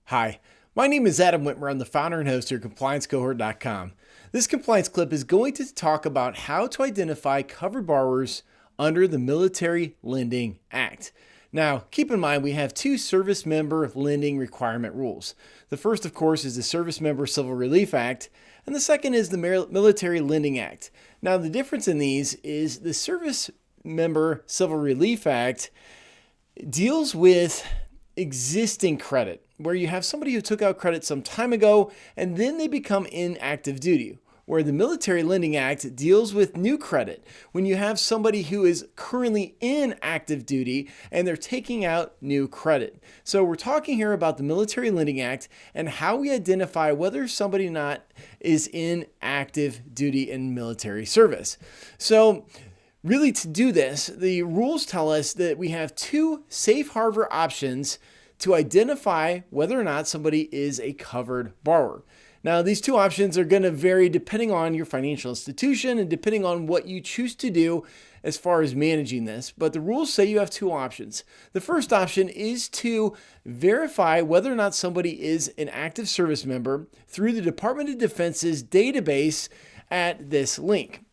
Hi, my name is Adam Whitmer. I'm the founder and host here at ComplianceCohort.com. This compliance clip is going to talk about how to identify covered borrowers under the Military Lending Act. Now, keep in mind we have two service member lending requirement rules. The first, of course, is the Service Member Civil Relief Act, and the second is the Military Lending Act. Now, the difference in these is the Service Member Civil Relief Act deals with existing credit, where you have somebody who took out credit some time ago and then they become in active duty. Where the Military Lending Act deals with new credit, when you have somebody who is currently in active duty and they're taking out new credit. So we're talking here about the Military Lending Act and how we identify whether somebody or not is in active duty in military service. So really, to do this, the rules tell us that we have two safe harbor options to identify whether or not somebody is a covered borrower. Now, these two options are going to vary depending on your financial institution and depending on what you choose to do as far as managing this. But the rules say you have two options. The first option is to verify whether or not somebody is an active service member through the Department of Defense's database at this link.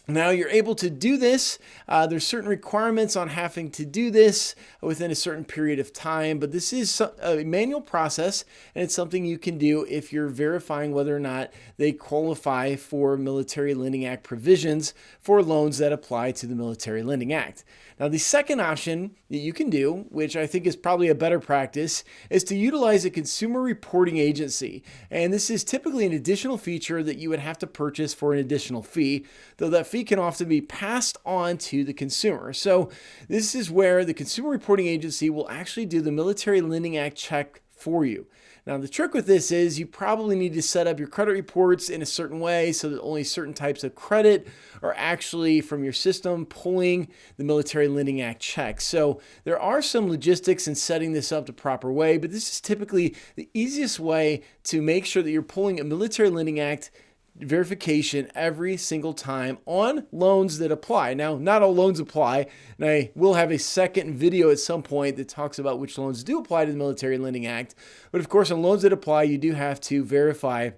Now you're able to do this. There's certain requirements on having to do this within a certain period of time, but this is a manual process and it's something you can do if you're verifying whether or not they qualify for Military Lending Act provisions for loans that apply to the Military Lending Act. Now the second option that you can do, which I think is probably a better practice, is to utilize a consumer reporting agency. And this is typically an additional feature that you would have to purchase for an additional fee, though that fee can often be passed on to the consumer. So this is where the consumer reporting agency will actually do the Military Lending Act check for you. Now, the trick with this is you probably need to set up your credit reports in a certain way so that only certain types of credit are actually from your system pulling the Military Lending Act check. So there are some logistics in setting this up the proper way, but this is typically the easiest way to make sure that you're pulling a Military Lending Act verification every single time on loans that apply. Now, not all loans apply, and I will have a second video at some point that talks about which loans do apply to the Military Lending Act. But of course, on loans that apply, you do have to verify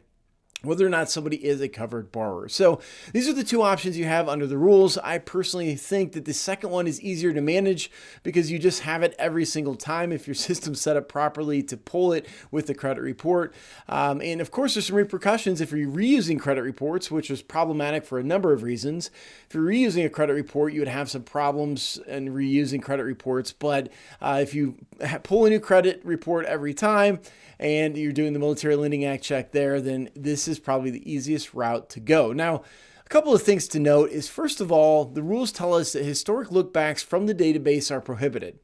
whether or not somebody is a covered borrower. So these are the two options you have under the rules. I personally think that the second one is easier to manage because you just have it every single time if your system's set up properly to pull it with the credit report. And of course, there's some repercussions if you're reusing credit reports, which is problematic for a number of reasons. If you're reusing a credit report, you would have some problems in reusing credit reports. But if you pull a new credit report every time and you're doing the Military Lending Act check there, then this is probably the easiest route to go. Now, a couple of things to note is, first of all, the rules tell us that historic lookbacks from the database are prohibited.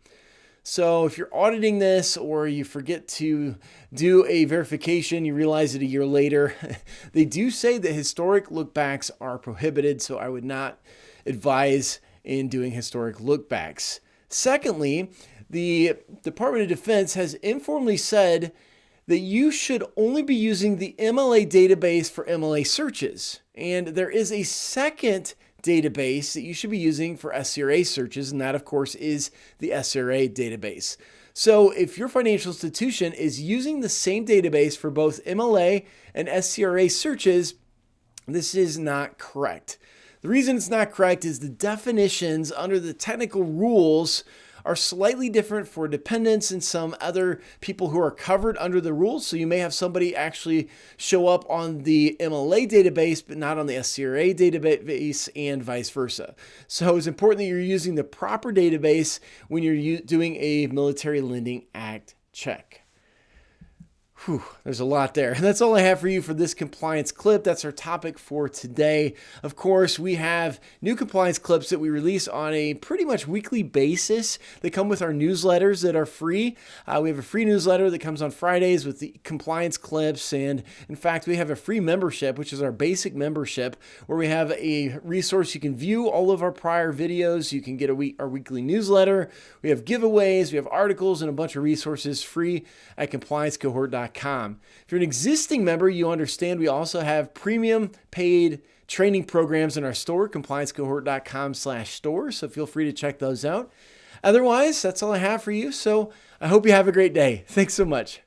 So if you're auditing this or you forget to do a verification, you realize it a year later, they do say that historic lookbacks are prohibited, so I would not advise in doing historic lookbacks. Secondly, the Department of Defense has informally said that you should only be using the MLA database for MLA searches. And there is a second database that you should be using for SCRA searches, and that, of course, is the SCRA database. So if your financial institution is using the same database for both MLA and SCRA searches, this is not correct. The reason it's not correct is the definitions under the technical rules are slightly different for dependents and some other people who are covered under the rules. So you may have somebody actually show up on the MLA database, but not on the SCRA database, and vice versa. So it's important that you're using the proper database when you're doing a Military Lending Act check. There's a lot there. And that's all I have for you for this compliance clip. That's our topic for today. Of course, we have new compliance clips that we release on a pretty much weekly basis. They come with our newsletters that are free. We have a free newsletter that comes on Fridays with the compliance clips. And in fact, we have a free membership, which is our basic membership, where we have a resource. You can view all of our prior videos. You can get our weekly newsletter. We have giveaways. We have articles and a bunch of resources free at compliancecohort.com. If you're an existing member, you understand we also have premium paid training programs in our store, compliancecohort.com/store. So feel free to check those out. Otherwise, that's all I have for you. So I hope you have a great day. Thanks so much.